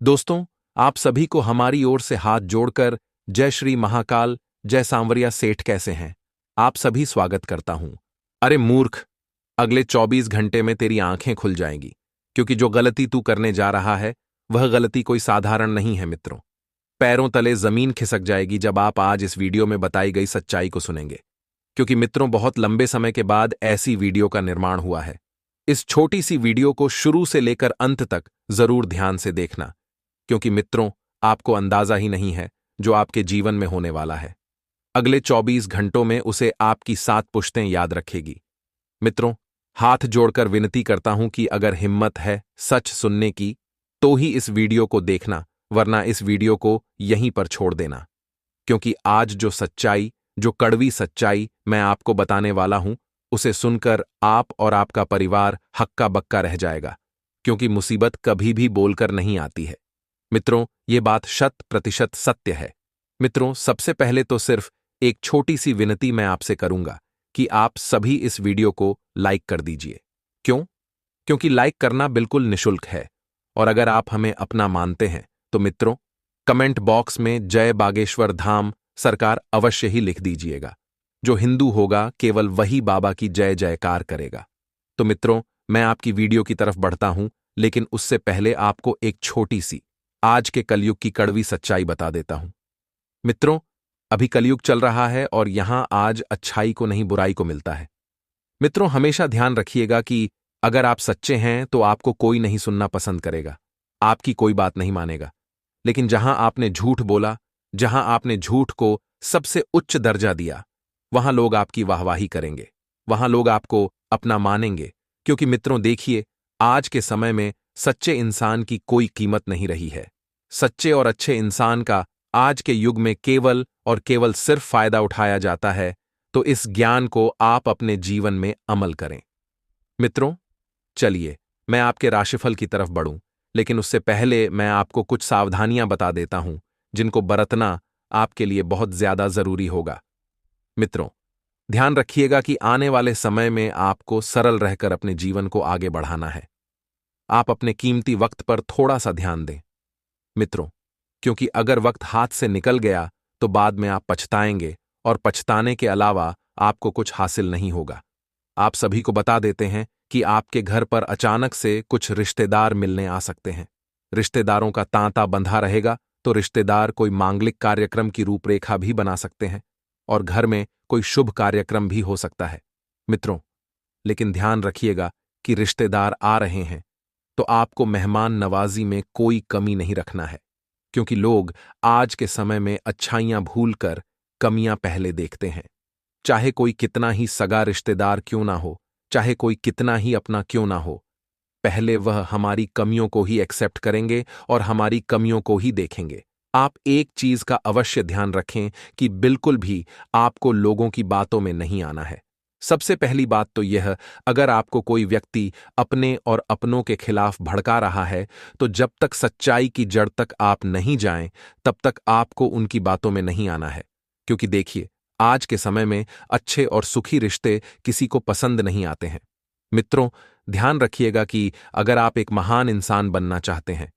दोस्तों, आप सभी को हमारी ओर से हाथ जोड़कर जय श्री महाकाल, जय सांवरिया सेठ कैसे हैं? आप सभी स्वागत करता हूं। अरे मूर्ख, अगले 24 घंटे में तेरी आंखें खुल जाएंगी, क्योंकि जो गलती तू करने जा रहा है वह गलती कोई साधारण नहीं है मित्रों। पैरों तले जमीन खिसक जाएगी जब आप आज इस वीडियो में बताई गई सच्चाई को सुनेंगे, क्योंकि मित्रों बहुत लंबे समय के बाद ऐसी वीडियो का निर्माण हुआ है। इस छोटी सी वीडियो को शुरू से लेकर अंत तक जरूर ध्यान से देखना, क्योंकि मित्रों आपको अंदाजा ही नहीं है जो आपके जीवन में होने वाला है। अगले 24 घंटों में उसे आपकी 7 पुश्तें याद रखेगी। मित्रों, हाथ जोड़कर विनती करता हूं कि अगर हिम्मत है सच सुनने की तो ही इस वीडियो को देखना, वरना इस वीडियो को यहीं पर छोड़ देना। क्योंकि आज जो सच्चाई, जो कड़वी सच्चाई मैं आपको बताने वाला हूं, उसे सुनकर आप और आपका परिवार हक्का बक्का रह जाएगा, क्योंकि मुसीबत कभी भी बोलकर नहीं आती है। मित्रों, ये बात 100% सत्य है। मित्रों, सबसे पहले तो सिर्फ एक छोटी सी विनती मैं आपसे करूंगा कि आप सभी इस वीडियो को लाइक कर दीजिए। क्यों? क्योंकि लाइक करना बिल्कुल निशुल्क है, और अगर आप हमें अपना मानते हैं तो मित्रों कमेंट बॉक्स में जय बागेश्वर धाम सरकार अवश्य ही लिख दीजिएगा। जो हिंदू होगा केवल वही बाबा की जय जयकार करेगा। तो मित्रों, मैं आपकी वीडियो की तरफ बढ़ता हूं, लेकिन उससे पहले आपको एक छोटी सी आज के कलयुग की कड़वी सच्चाई बता देता हूं। मित्रों, अभी कलयुग चल रहा है और यहां आज अच्छाई को नहीं बुराई को मिलता है। मित्रों, हमेशा ध्यान रखिएगा कि अगर आप सच्चे हैं तो आपको कोई नहीं सुनना पसंद करेगा, आपकी कोई बात नहीं मानेगा। लेकिन जहां आपने झूठ बोला, जहां आपने झूठ को सबसे उच्च दर्जा दिया, वहां लोग आपकी वाहवाही करेंगे, वहां लोग आपको अपना मानेंगे। क्योंकि मित्रों देखिए, आज के समय में सच्चे इंसान की कोई कीमत नहीं रही है। सच्चे और अच्छे इंसान का आज के युग में केवल और केवल सिर्फ फायदा उठाया जाता है। तो इस ज्ञान को आप अपने जीवन में अमल करें। मित्रों, चलिए मैं आपके राशिफल की तरफ बढ़ूं, लेकिन उससे पहले मैं आपको कुछ सावधानियां बता देता हूं जिनको बरतना आपके लिए बहुत ज्यादा जरूरी होगा। मित्रों, ध्यान रखिएगा कि आने वाले समय में आपको सरल रहकर अपने जीवन को आगे बढ़ाना है। आप अपने कीमती वक्त पर थोड़ा सा ध्यान दें मित्रों, क्योंकि अगर वक्त हाथ से निकल गया तो बाद में आप पछताएंगे, और पछताने के अलावा आपको कुछ हासिल नहीं होगा। आप सभी को बता देते हैं कि आपके घर पर अचानक से कुछ रिश्तेदार मिलने आ सकते हैं। रिश्तेदारों का तांता बंधा रहेगा, तो रिश्तेदार कोई मांगलिक कार्यक्रम की रूपरेखा भी बना सकते हैं, और घर में कोई शुभ कार्यक्रम भी हो सकता है। मित्रों, लेकिन ध्यान रखिएगा कि रिश्तेदार आ रहे हैं तो आपको मेहमान नवाजी में कोई कमी नहीं रखना है, क्योंकि लोग आज के समय में अच्छाइयां भूलकर कमियां पहले देखते हैं। चाहे कोई कितना ही सगा रिश्तेदार क्यों ना हो, चाहे कोई कितना ही अपना क्यों ना हो, पहले वह हमारी कमियों को ही एक्सेप्ट करेंगे और हमारी कमियों को ही देखेंगे। आप एक चीज का अवश्य ध्यान रखें कि बिल्कुल भी आपको लोगों की बातों में नहीं आना है। सबसे पहली बात तो यह, अगर आपको कोई व्यक्ति अपने और अपनों के खिलाफ भड़का रहा है, तो जब तक सच्चाई की जड़ तक आप नहीं जाएं, तब तक आपको उनकी बातों में नहीं आना है। क्योंकि देखिए, आज के समय में अच्छे और सुखी रिश्ते किसी को पसंद नहीं आते हैं। मित्रों, ध्यान रखिएगा कि अगर आप एक महान इंसान बनना चाहते हैं,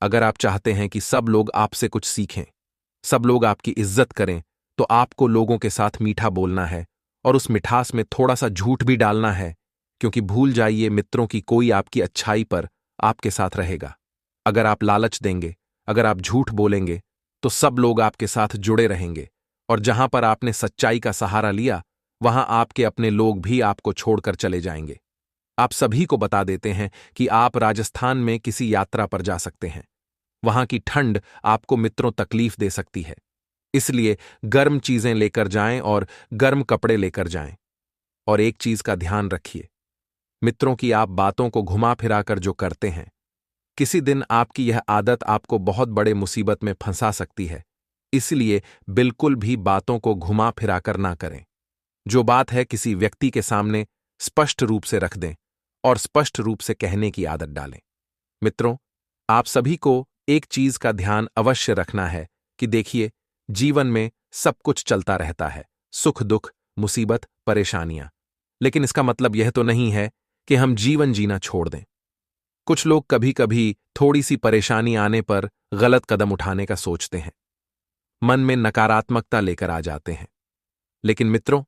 अगर आप चाहते हैं कि सब लोग आपसे कुछ सीखें, सब लोग आपकी इज्जत करें, तो आपको लोगों के साथ मीठा बोलना है, और उस मिठास में थोड़ा सा झूठ भी डालना है। क्योंकि भूल जाइए मित्रों की कोई आपकी अच्छाई पर आपके साथ रहेगा। अगर आप लालच देंगे, अगर आप झूठ बोलेंगे, तो सब लोग आपके साथ जुड़े रहेंगे, और जहां पर आपने सच्चाई का सहारा लिया, वहां आपके अपने लोग भी आपको छोड़कर चले जाएंगे। आप सभी को बता देते हैं कि आप राजस्थान में किसी यात्रा पर जा सकते हैं। वहां की ठंड आपको मित्रों तकलीफ दे सकती है, इसलिए गर्म चीजें लेकर जाएं और गर्म कपड़े लेकर जाएं। और एक चीज का ध्यान रखिए मित्रों की आप बातों को घुमा फिराकर जो करते हैं, किसी दिन आपकी यह आदत आपको बहुत बड़े मुसीबत में फंसा सकती है। इसलिए बिल्कुल भी बातों को घुमा फिराकर ना करें। जो बात है किसी व्यक्ति के सामने स्पष्ट रूप से रख दें और स्पष्ट रूप से कहने की आदत डालें। मित्रों, आप सभी को एक चीज का ध्यान अवश्य रखना है कि देखिए, जीवन में सब कुछ चलता रहता है, सुख दुख, मुसीबत, परेशानियां। लेकिन इसका मतलब यह तो नहीं है कि हम जीवन जीना छोड़ दें। कुछ लोग कभी कभी थोड़ी सी परेशानी आने पर गलत कदम उठाने का सोचते हैं, मन में नकारात्मकता लेकर आ जाते हैं। लेकिन मित्रों,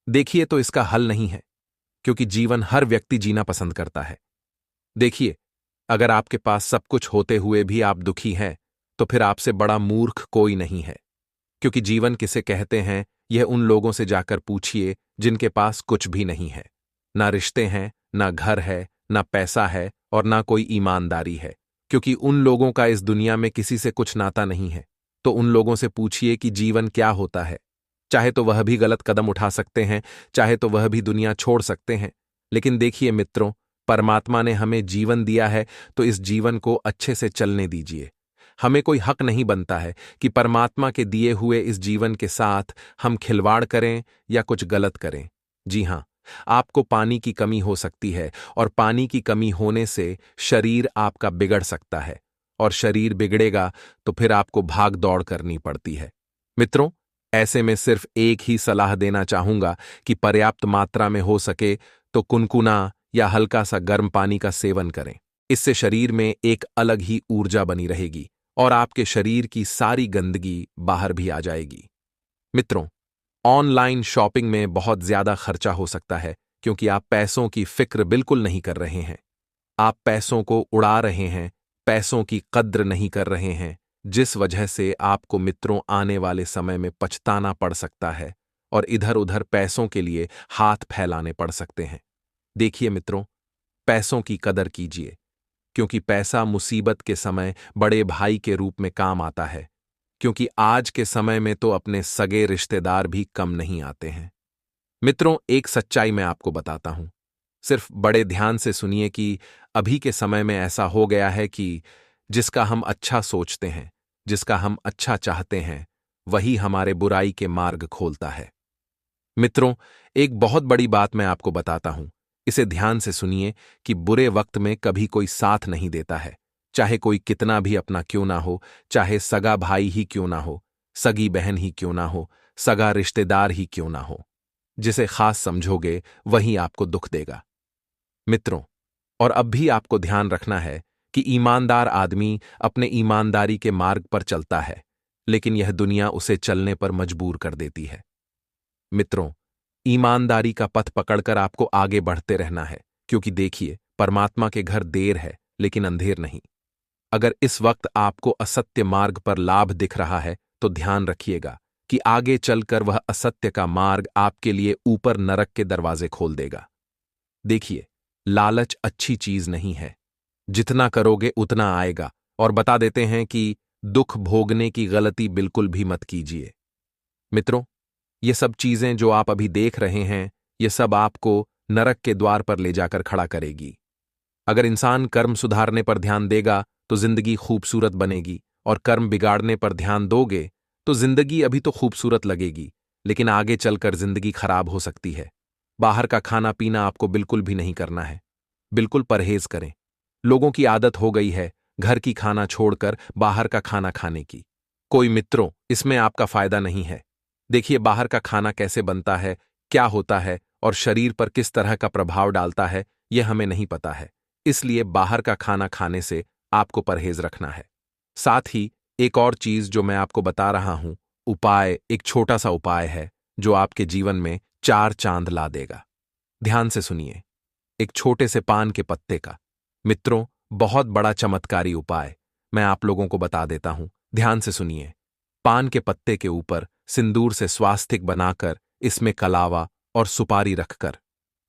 देखिए तो इसका हल नहीं है, क्योंकि जीवन हर व्यक्ति जीना पसंद करता है। देखिए, अगर आपके पास सब कुछ होते हुए भी आप दुखी हैं, तो फिर आपसे बड़ा मूर्ख कोई नहीं है। क्योंकि जीवन किसे कहते हैं, यह उन लोगों से जाकर पूछिए जिनके पास कुछ भी नहीं है। ना रिश्ते हैं, ना घर है, ना पैसा है और ना कोई ईमानदारी है। क्योंकि उन लोगों का इस दुनिया में किसी से कुछ नाता नहीं है। तो उन लोगों से पूछिए कि जीवन क्या होता है। चाहे तो वह भी गलत कदम उठा सकते हैं, चाहे तो वह भी दुनिया छोड़ सकते हैं। लेकिन देखिए मित्रों, परमात्मा ने हमें जीवन दिया है, तो इस जीवन को अच्छे से चलने दीजिए। हमें कोई हक नहीं बनता है कि परमात्मा के दिए हुए इस जीवन के साथ हम खिलवाड़ करें या कुछ गलत करें। जी हां, आपको पानी की कमी हो सकती है और पानी की कमी होने से शरीर आपका बिगड़ सकता है, और शरीर बिगड़ेगा तो फिर आपको भाग दौड़ करनी पड़ती है। मित्रों, ऐसे में सिर्फ एक ही सलाह देना चाहूंगा कि पर्याप्त मात्रा में हो सके तो कुनकुना या हल्का सा गर्म पानी का सेवन करें। इससे शरीर में एक अलग ही ऊर्जा बनी रहेगी और आपके शरीर की सारी गंदगी बाहर भी आ जाएगी। मित्रों, ऑनलाइन शॉपिंग में बहुत ज्यादा खर्चा हो सकता है, क्योंकि आप पैसों की फिक्र बिल्कुल नहीं कर रहे हैं। आप पैसों को उड़ा रहे हैं, पैसों की कद्र नहीं कर रहे हैं, जिस वजह से आपको मित्रों आने वाले समय में पछताना पड़ सकता है और इधर उधर पैसों के लिए हाथ फैलाने पड़ सकते हैं। देखिए मित्रों, पैसों की कदर कीजिए, क्योंकि पैसा मुसीबत के समय बड़े भाई के रूप में काम आता है। क्योंकि आज के समय में तो अपने सगे रिश्तेदार भी कम नहीं आते हैं। मित्रों, एक सच्चाई मैं आपको बताता हूं, सिर्फ बड़े ध्यान से सुनिए कि अभी के समय में ऐसा हो गया है कि जिसका हम अच्छा सोचते हैं, जिसका हम अच्छा चाहते हैं, वही हमारे बुराई के मार्ग खोलता है। मित्रों, एक बहुत बड़ी बात मैं आपको बताता हूं, इसे ध्यान से सुनिए कि बुरे वक्त में कभी कोई साथ नहीं देता है, चाहे कोई कितना भी अपना क्यों ना हो, चाहे सगा भाई ही क्यों ना हो, सगी बहन ही क्यों ना हो, सगा रिश्तेदार ही क्यों ना हो। जिसे खास समझोगे वही आपको दुख देगा। मित्रों, और अब भी आपको ध्यान रखना है कि ईमानदार आदमी अपने ईमानदारी के मार्ग पर चलता है, लेकिन यह दुनिया उसे चलने पर मजबूर कर देती है। मित्रों, ईमानदारी का पथ पकड़कर आपको आगे बढ़ते रहना है, क्योंकि देखिए, परमात्मा के घर देर है लेकिन अंधेर नहीं। अगर इस वक्त आपको असत्य मार्ग पर लाभ दिख रहा है, तो ध्यान रखिएगा कि आगे चलकर वह असत्य का मार्ग आपके लिए ऊपर नरक के दरवाजे खोल देगा। देखिए, लालच अच्छी चीज नहीं है। जितना करोगे उतना आएगा, और बता देते हैं कि दुख भोगने की गलती बिल्कुल भी मत कीजिए। मित्रों, ये सब चीजें जो आप अभी देख रहे हैं, ये सब आपको नरक के द्वार पर ले जाकर खड़ा करेगी। अगर इंसान कर्म सुधारने पर ध्यान देगा तो जिंदगी खूबसूरत बनेगी, और कर्म बिगाड़ने पर ध्यान दोगे तो जिंदगी अभी तो खूबसूरत लगेगी, लेकिन आगे चलकर जिंदगी खराब हो सकती है। बाहर का खाना पीना आपको बिल्कुल भी नहीं करना है, बिल्कुल परहेज करें। लोगों की आदत हो गई है घर की खाना छोड़कर बाहर का खाना खाने की। कोई मित्रों, इसमें आपका फायदा नहीं है। देखिए, बाहर का खाना कैसे बनता है, क्या होता है और शरीर पर किस तरह का प्रभाव डालता है, यह हमें नहीं पता है। इसलिए बाहर का खाना खाने से आपको परहेज रखना है। साथ ही एक और चीज जो मैं आपको बता रहा हूं, उपाय, एक छोटा सा उपाय है जो आपके जीवन में 4 चांद ला देगा। ध्यान से सुनिए, एक छोटे से पान के पत्ते का, मित्रों, बहुत बड़ा चमत्कारी उपाय मैं आप लोगों को बता देता हूं। ध्यान से सुनिए। पान के पत्ते के ऊपर सिंदूर से स्वास्तिक बनाकर इसमें कलावा और सुपारी रखकर,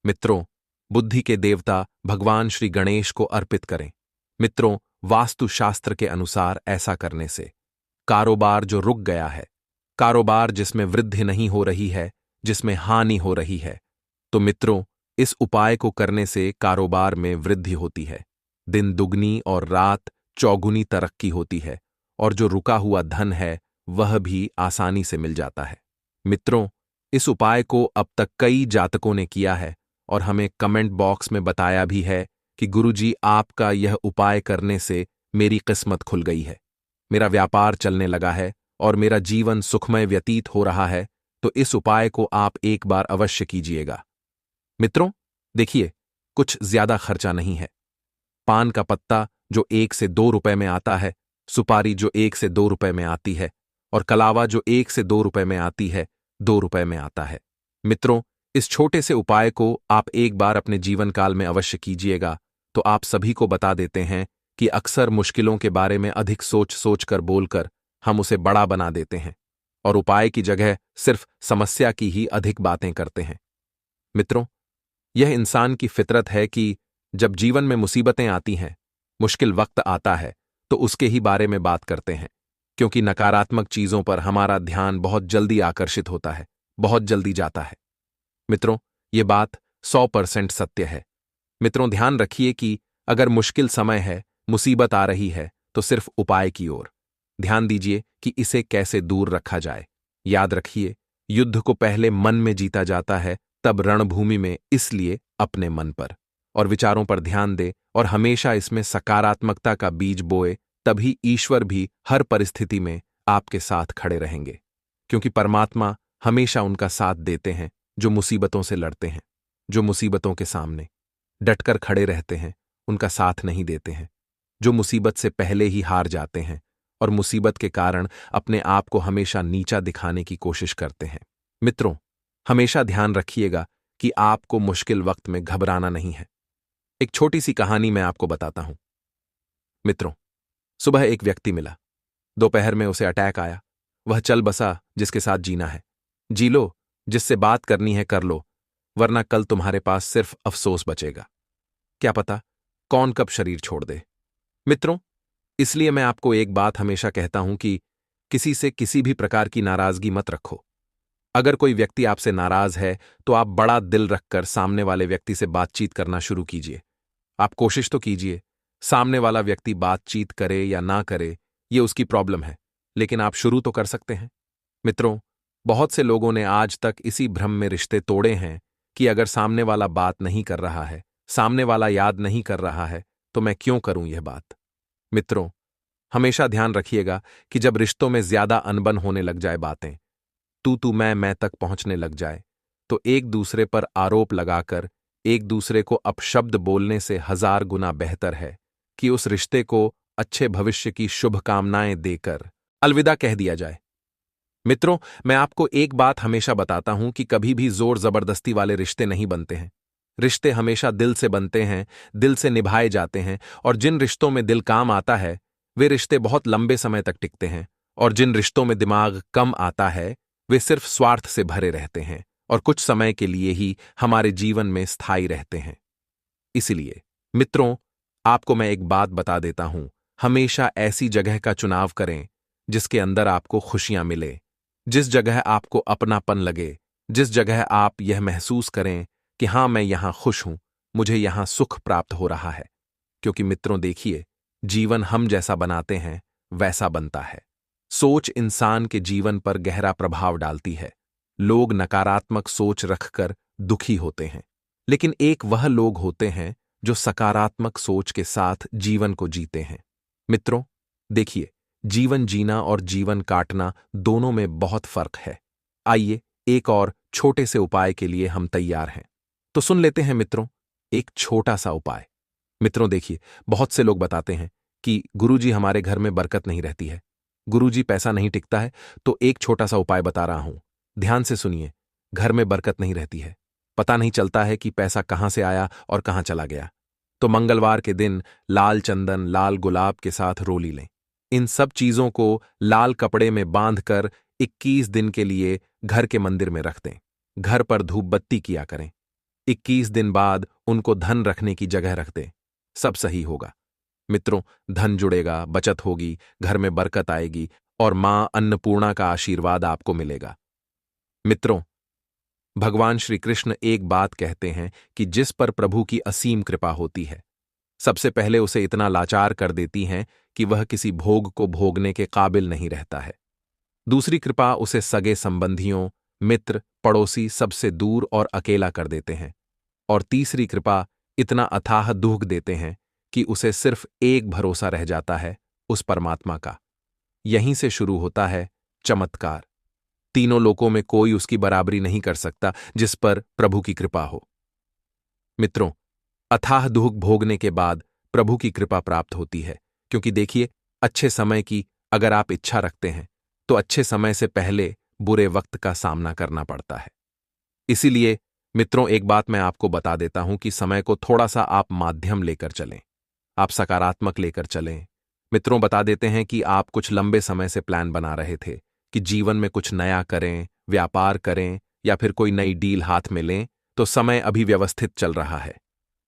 मित्रों, बुद्धि के देवता भगवान श्री गणेश को अर्पित करें। मित्रों, वास्तुशास्त्र के अनुसार ऐसा करने से कारोबार जो रुक गया है, कारोबार जिसमें वृद्धि नहीं हो रही है, जिसमें हानि हो रही है, तो मित्रों, इस उपाय को करने से कारोबार में वृद्धि होती है, दिन दुगनी और रात चौगुनी तरक्की होती है, और जो रुका हुआ धन है वह भी आसानी से मिल जाता है। मित्रों, इस उपाय को अब तक कई जातकों ने किया है और हमें कमेंट बॉक्स में बताया भी है कि गुरुजी, आपका यह उपाय करने से मेरी किस्मत खुल गई है, मेरा व्यापार चलने लगा है और मेरा जीवन सुखमय व्यतीत हो रहा है। तो इस उपाय को आप एक बार अवश्य कीजिएगा। मित्रों, देखिए, कुछ ज्यादा खर्चा नहीं है। पान का पत्ता जो 1 से 2 रुपए में आता है, सुपारी जो 1 से 2 रुपए में आती है, और कलावा जो 1 से 2 रुपए में आती है, 2 रुपए में आता है। मित्रों, इस छोटे से उपाय को आप एक बार अपने जीवन काल में अवश्य कीजिएगा तो आप सभी को बता देते हैं कि अक्सर मुश्किलों के बारे में अधिक सोच सोच कर बोलकर हम उसे बड़ा बना देते हैं और उपाय की जगह सिर्फ समस्या की ही अधिक बातें करते हैं। मित्रों, यह इंसान की फितरत है कि जब जीवन में मुसीबतें आती हैं, मुश्किल वक्त आता है, तो उसके ही बारे में बात करते हैं, क्योंकि नकारात्मक चीजों पर हमारा ध्यान बहुत जल्दी आकर्षित होता है, बहुत जल्दी जाता है। मित्रों, ये बात 100% सत्य है। मित्रों, ध्यान रखिए कि अगर मुश्किल समय है, मुसीबत आ रही है, तो सिर्फ उपाय की ओर ध्यान दीजिए कि इसे कैसे दूर रखा जाए। याद रखिए, युद्ध को पहले मन में जीता जाता है, तब रणभूमि में, इसलिए अपने मन पर और विचारों पर ध्यान दे और हमेशा इसमें सकारात्मकता का बीज बोए, तभी ईश्वर भी हर परिस्थिति में आपके साथ खड़े रहेंगे, क्योंकि परमात्मा हमेशा उनका साथ देते हैं जो मुसीबतों से लड़ते हैं, जो मुसीबतों के सामने डटकर खड़े रहते हैं, उनका साथ नहीं देते हैं, जो मुसीबत से पहले ही हार जाते हैं और मुसीबत के कारण अपने आप को हमेशा नीचा दिखाने की कोशिश करते हैं। मित्रों, हमेशा ध्यान रखिएगा कि आपको मुश्किल वक्त में घबराना नहीं है। एक छोटी सी कहानी मैं आपको बताता हूं। मित्रों, सुबह एक व्यक्ति मिला। दोपहर में उसे अटैक आया। वह चल बसा, जिसके साथ जीना है जी लो, जिससे बात करनी है कर लो, वरना कल तुम्हारे पास सिर्फ अफसोस बचेगा। क्या पता कौन कब शरीर छोड़ दे। मित्रों, इसलिए मैं आपको एक बात हमेशा कहता हूं कि किसी से किसी भी प्रकार की नाराजगी मत रखो। अगर कोई व्यक्ति आपसे नाराज है तो आप बड़ा दिल रखकर सामने वाले व्यक्ति से बातचीत करना शुरू कीजिए। आप कोशिश तो कीजिए। सामने वाला व्यक्ति बातचीत करे या ना करे, ये उसकी प्रॉब्लम है, लेकिन आप शुरू तो कर सकते हैं। मित्रों, बहुत से लोगों ने आज तक इसी भ्रम में रिश्ते तोड़े हैं कि अगर सामने वाला बात नहीं कर रहा है, सामने वाला याद नहीं कर रहा है, तो मैं क्यों करूं यह बात। मित्रों, हमेशा ध्यान रखिएगा कि जब रिश्तों में ज्यादा अनबन होने लग जाए, बातें तू मैं तक पहुंचने लग जाए, तो एक दूसरे पर आरोप लगाकर एक दूसरे को अपशब्द बोलने से 1000 गुना बेहतर है कि उस रिश्ते को अच्छे भविष्य की शुभकामनाएं देकर अलविदा कह दिया जाए। मित्रों, मैं आपको एक बात हमेशा बताता हूं कि कभी भी जोर जबरदस्ती वाले रिश्ते नहीं बनते हैं। रिश्ते हमेशा दिल से बनते हैं, दिल से निभाए जाते हैं, और जिन रिश्तों में दिल काम आता है वे रिश्ते बहुत लंबे समय तक टिकते हैं, और जिन रिश्तों में दिमाग कम आता है वे सिर्फ स्वार्थ से भरे रहते हैं और कुछ समय के लिए ही हमारे जीवन में स्थायी रहते हैं। इसलिए मित्रों, आपको मैं एक बात बता देता हूं, हमेशा ऐसी जगह का चुनाव करें जिसके अंदर आपको खुशियां मिले, जिस जगह आपको अपनापन लगे, जिस जगह आप यह महसूस करें कि हां, मैं यहां खुश हूं, मुझे यहां सुख प्राप्त हो रहा है। क्योंकि मित्रों देखिए, जीवन हम जैसा बनाते हैं वैसा बनता है। सोच इंसान के जीवन पर गहरा प्रभाव डालती है। लोग नकारात्मक सोच रखकर दुखी होते हैं, लेकिन एक वह लोग होते हैं जो सकारात्मक सोच के साथ जीवन को जीते हैं। मित्रों देखिए, जीवन जीना और जीवन काटना दोनों में बहुत फर्क है। आइए, एक और छोटे से उपाय के लिए हम तैयार हैं। तो सुन लेते हैं मित्रों, एक छोटा सा उपाय। मित्रों देखिए, बहुत से लोग बताते हैं कि गुरुजी हमारे घर में बरकत नहीं रहती है, गुरुजी पैसा नहीं टिकता है। तो एक छोटा सा उपाय बता रहा हूं, ध्यान से सुनिए। घर में बरकत नहीं रहती है, पता नहीं चलता है कि पैसा कहां से आया और कहां चला गया, तो मंगलवार के दिन लाल चंदन, लाल गुलाब के साथ रोली लें। इन सब चीजों को लाल कपड़े में बांधकर 21 दिन के लिए घर के मंदिर में रख दें। घर पर धूप बत्ती किया करें। 21 दिन बाद उनको धन रखने की जगह रख दें। सब सही होगा। मित्रों, धन जुड़ेगा, बचत होगी, घर में बरकत आएगी और मां अन्नपूर्णा का आशीर्वाद आपको मिलेगा। मित्रों, भगवान श्री कृष्ण एक बात कहते हैं कि जिस पर प्रभु की असीम कृपा होती है, सबसे पहले उसे इतना लाचार कर देती हैं कि वह किसी भोग को भोगने के काबिल नहीं रहता है। दूसरी कृपा उसे सगे संबंधियों, मित्र, पड़ोसी सबसे दूर और अकेला कर देते हैं। और तीसरी कृपा इतना अथाह दुख देते हैं कि उसे सिर्फ एक भरोसा रह जाता है, उस परमात्मा का। यहीं से शुरू होता है चमत्कार। तीनों लोकों में कोई उसकी बराबरी नहीं कर सकता जिस पर प्रभु की कृपा हो। मित्रों, अथाह दुख भोगने के बाद प्रभु की कृपा प्राप्त होती है। क्योंकि देखिए, अच्छे समय की अगर आप इच्छा रखते हैं तो अच्छे समय से पहले बुरे वक्त का सामना करना पड़ता है। इसीलिए मित्रों, एक बात मैं आपको बता देता हूं कि समय को थोड़ा सा आप माध्यम लेकर चलें, आप सकारात्मक लेकर चलें। मित्रों, बता देते हैं कि आप कुछ लंबे समय से प्लान बना रहे थे कि जीवन में कुछ नया करें, व्यापार करें या फिर कोई नई डील हाथ में लें, तो समय अभी व्यवस्थित चल रहा है।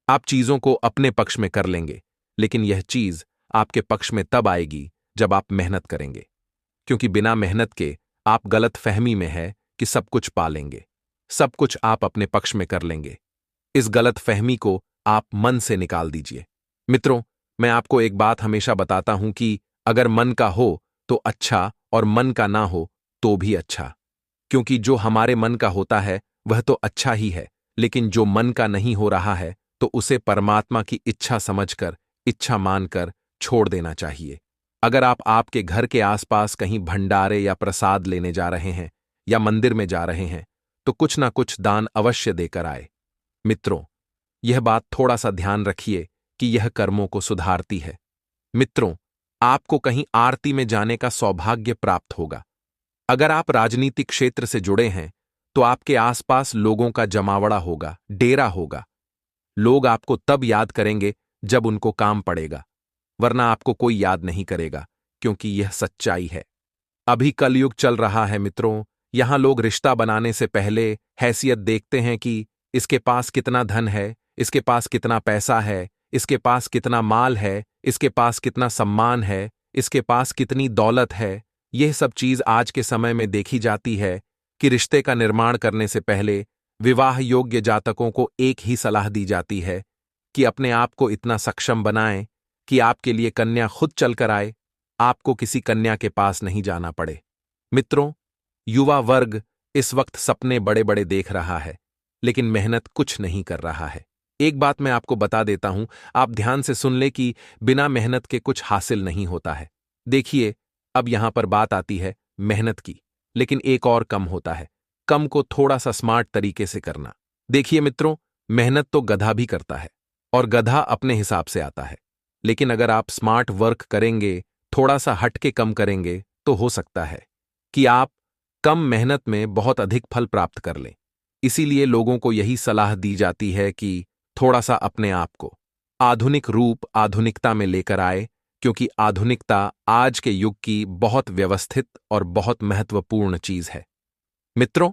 आप चीजों को अपने पक्ष में कर लेंगे, लेकिन यह चीज आपके पक्ष में तब आएगी जब आप मेहनत करेंगे। क्योंकि बिना मेहनत के आप गलत फहमी में है कि सब कुछ पा लेंगे, सब कुछ आप अपने पक्ष में कर लेंगे। इस गलत फहमी को आप मन से निकाल दीजिए। मित्रों, मैं आपको एक बात हमेशा बताता हूं कि अगर मन का हो तो अच्छा और मन का ना हो तो भी अच्छा। क्योंकि जो हमारे मन का होता है वह तो अच्छा ही है, लेकिन जो मन का नहीं हो रहा है तो उसे परमात्मा की इच्छा समझकर, इच्छा मानकर छोड़ देना चाहिए। अगर आप आपके घर के आसपास कहीं भंडारे या प्रसाद लेने जा रहे हैं या मंदिर में जा रहे हैं तो कुछ ना कुछ दान अवश्य देकर आए। मित्रों, यह बात थोड़ा सा ध्यान रखिए कि यह कर्मों को सुधारती है। मित्रों, आपको कहीं आरती में जाने का सौभाग्य प्राप्त होगा। अगर आप राजनीतिक क्षेत्र से जुड़े हैं तो आपके आसपास लोगों का जमावड़ा होगा, डेरा होगा। लोग आपको तब याद करेंगे जब उनको काम पड़ेगा, वरना आपको कोई याद नहीं करेगा, क्योंकि यह सच्चाई है। अभी कलयुग चल रहा है मित्रों, यहां लोग रिश्ता बनाने से पहले हैसियत देखते हैं कि इसके पास कितना धन है, इसके पास कितना पैसा है, इसके पास कितना माल है, इसके पास कितना सम्मान है, इसके पास कितनी दौलत है। यह सब चीज आज के समय में देखी जाती है कि रिश्ते का निर्माण करने से पहले विवाह योग्य जातकों को एक ही सलाह दी जाती है कि अपने आप को इतना सक्षम बनाएं कि आपके लिए कन्या खुद चलकर आए, आपको किसी कन्या के पास नहीं जाना पड़े। मित्रों, युवा वर्ग इस वक्त सपने बड़े बड़े देख रहा है, लेकिन मेहनत कुछ नहीं कर रहा है। एक बात मैं आपको बता देता हूं, आप ध्यान से सुन ले कि बिना मेहनत के कुछ हासिल नहीं होता है। देखिए, अब यहां पर बात आती है मेहनत की, लेकिन एक और कम होता है, कम को थोड़ा सा स्मार्ट तरीके से करना। देखिए मित्रों, मेहनत तो गधा भी करता है और गधा अपने हिसाब से आता है, लेकिन अगर आप स्मार्ट वर्क करेंगे, थोड़ा सा हटके कम करेंगे, तो हो सकता है कि आप कम मेहनत में बहुत अधिक फल प्राप्त कर लें। इसीलिए लोगों को यही सलाह दी जाती है कि थोड़ा सा अपने आप को आधुनिक रूप, आधुनिकता में लेकर आए, क्योंकि आधुनिकता आज के युग की बहुत व्यवस्थित और बहुत महत्वपूर्ण चीज है। मित्रों,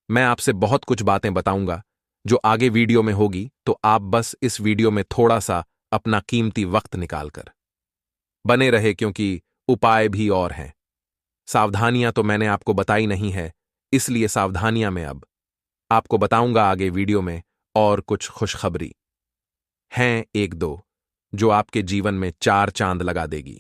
मैं आपसे बहुत कुछ बातें बताऊंगा जो आगे वीडियो में होगी, तो आप बस इस वीडियो में थोड़ा सा अपना कीमती वक्त निकालकर बने रहे, क्योंकि उपाय भी और हैं। सावधानियां तो मैंने आपको बताई नहीं है, इसलिए सावधानियां मैं अब आपको बताऊंगा आगे वीडियो में। और कुछ खुशखबरी हैं एक दो जो आपके जीवन में चार चांद लगा देगी।